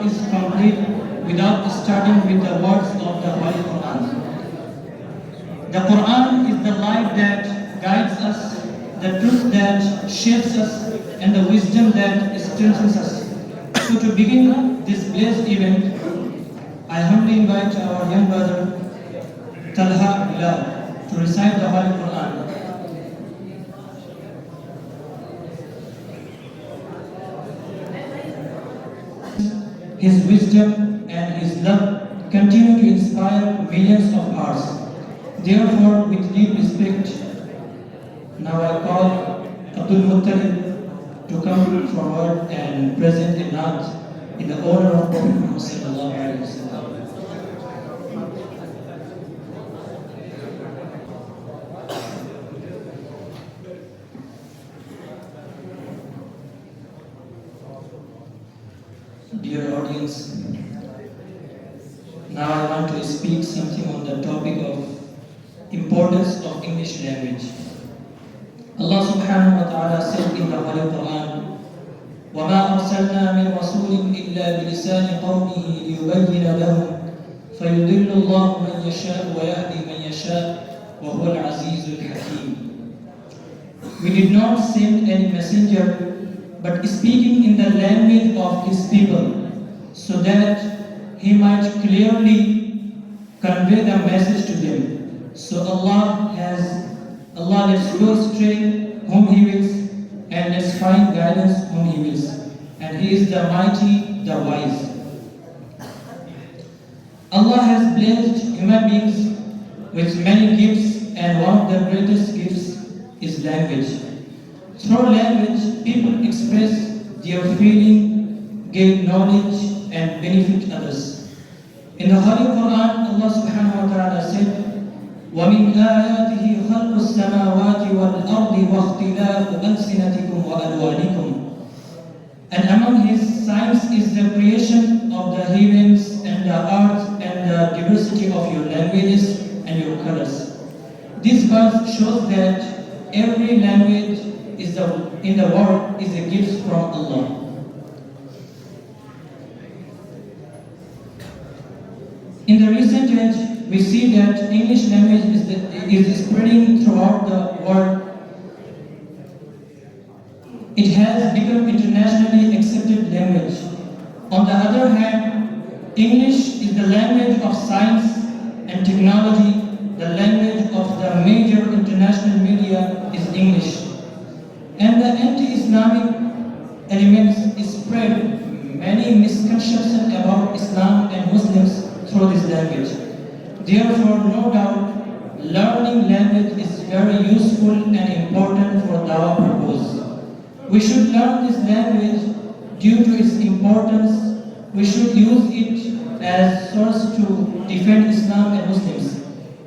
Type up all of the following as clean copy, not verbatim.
is complete without starting with the words of the Holy Quran. The Quran is the light that guides us, the truth that shapes us, and the wisdom that strengthens us. So to begin this blessed event, I humbly invite our young brother Talha Bilal to recite the Holy Quran. His wisdom and his love continue to inspire millions of hearts. Therefore, with deep respect, now I call Abdul Muttalib to come forward and present a nod in the honor of Prophet Muhammad sallallahu alaihi wasallam. Dear audience, now I want to speak something on the topic of importance of English language. Allah subhanahu wa ta'ala said in the Holy Quran, وَمَا أَرْسَلْنَا مِنْ رَسُولٍ إِلَّا بِلِسَانِ قَوْمِهِ لِيُبَيِّنَ لَهُمْ فَيُضِلُّ اللَّهُ مَنْ يَشَاءُ وَيَهْدِي مَنْ يَشَاءُ وَهُوَ الْعَزِيزُ الْحَكِيمُ. We did not send any messenger but speaking in the language of his people, so that he might clearly convey the message to them. So Allah lets go astray whom He wills, and lets find guidance whom He wills. And He is the mighty, the wise. Allah has blessed human beings with many gifts, and one of the greatest gifts is language. Through language, people express their feeling, gain knowledge, and benefit others. In the Holy Quran, Allah subhanahu wa ta'ala said, وَمِنْ آيَاتِهِ خَلْقُ السَّمَاوَاتِ وَالْأَرْضِ وَاخْتِلَافُ أَلْسِنَتِكُمْ وَأَلْوَانِكُمْ. And among His signs is the creation of the heavens and the earth and the diversity of your languages and your colors. This verse shows that every language in the world is a gift from Allah. In the recent age, we see that English language is spreading throughout the world. It has become internationally accepted language. On the other hand, English is the language of science and technology. The language of the major international media is English. And the anti-Islamic elements spread many misconceptions about Islam and Muslims through this language. Therefore, no doubt, learning language is very useful and important for our purpose. We should learn this language due to its importance. We should use it as source to defend Islam and Muslims.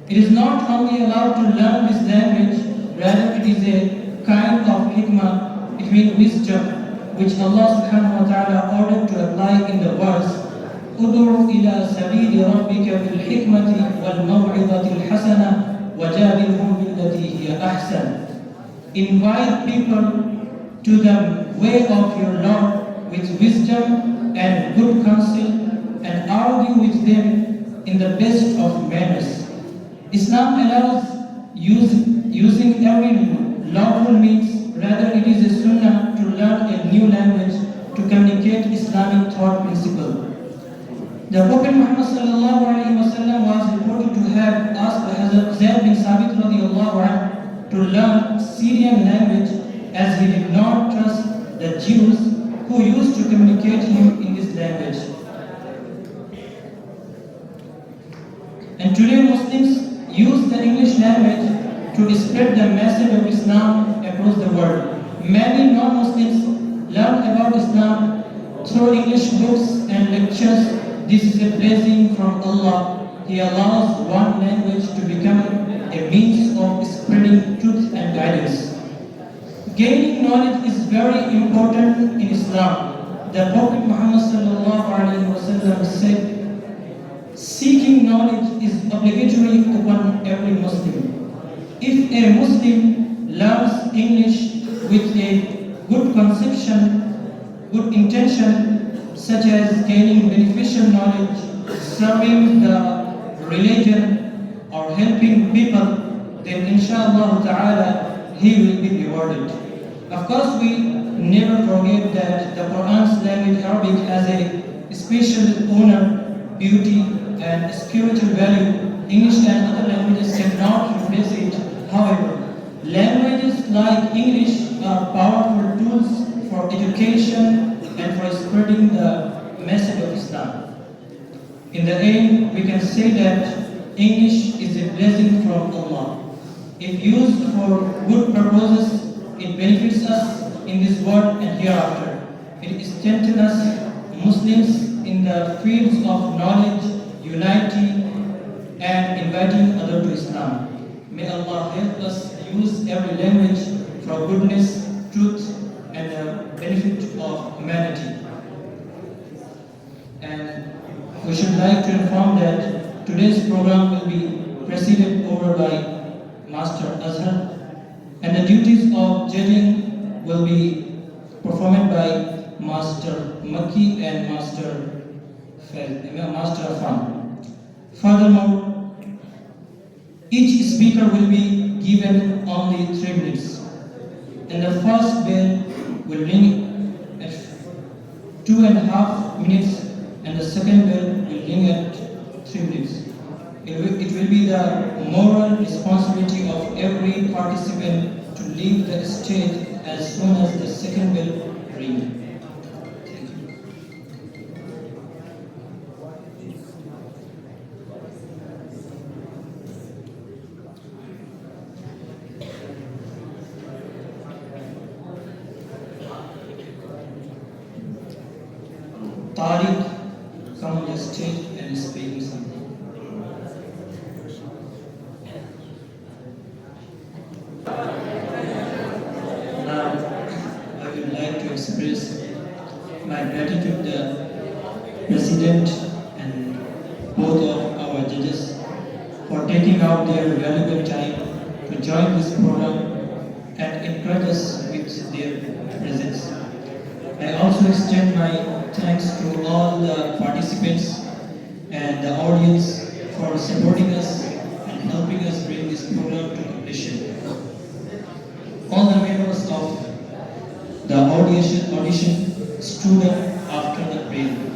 It is not only allowed to learn this language, rather it is a kind of hikmah, it means wisdom, which Allah subhanahu wa ta'ala ordered to apply in the verse, أُدْعُ إِلَى سَبِيلِ رَبِّكَ بِالْحِكْمَةِ وَالْمَوْعِظَةِ الْحَسَنَةِ وَجَادِلْهُمْ بِالَّتِي هِيَ أَحْسَنُ. Invite people to the way of your Lord with wisdom and good counsel, and argue with them in the best of manners. Islam allows using every lawful means, rather it is a sunnah to learn a new language to communicate Islamic thought principle. The Prophet Muhammad sallallahu alaihi wasallam was reported to have asked Hazrat Zayd bin Sabit radiyallahu anhu to learn Syrian language, as he did not trust the Jews who used to communicate him in this language. And today Muslims use the English language to spread the message of Islam across the world. Many non-Muslims learn about Islam through English books and lectures. This is a blessing from Allah. He allows one language to become a means of spreading truth and guidance. Gaining knowledge is very important in Islam. The Prophet Muhammad said, seeking knowledge is obligatory upon every Muslim. If a Muslim learns English with a good conception, good intention, such as gaining beneficial knowledge, serving the religion, or helping people, then inshallah ta'ala he will be rewarded. Of course, we never forget that the Quran's language Arabic has a special honor, beauty, and spiritual value. English and other languages cannot replace it. However, languages like English are powerful tools for education and for spreading the message of Islam. In the end, we can say that English is a blessing from Allah. If used for good purposes, it benefits us in this world and hereafter. It strengthens us Muslims in the fields of knowledge, unity, and inviting others to Islam. May Allah help us use every language for goodness, truth, and the benefit of humanity. And we should like to inform that today's program will be presided over by Master Azhar, and the duties of judging will be performed by Master Makki and Master Afan. Furthermore, each speaker will be given only 3 minutes, and the first bell will ring at 2.5 minutes, and the second bell will ring at 3 minutes. It will be the moral responsibility of every participant to leave the stage as soon as the second bell rings. Tariq, come on the stage and speak something. Now, I would like to express my gratitude to the President and both of our judges for taking out their valuable time to join this program and encourage us with their presence. I also extend my thanks to all the participants and the audience for supporting us and helping us bring this program to completion. All the members of the audition stood up after the prayer.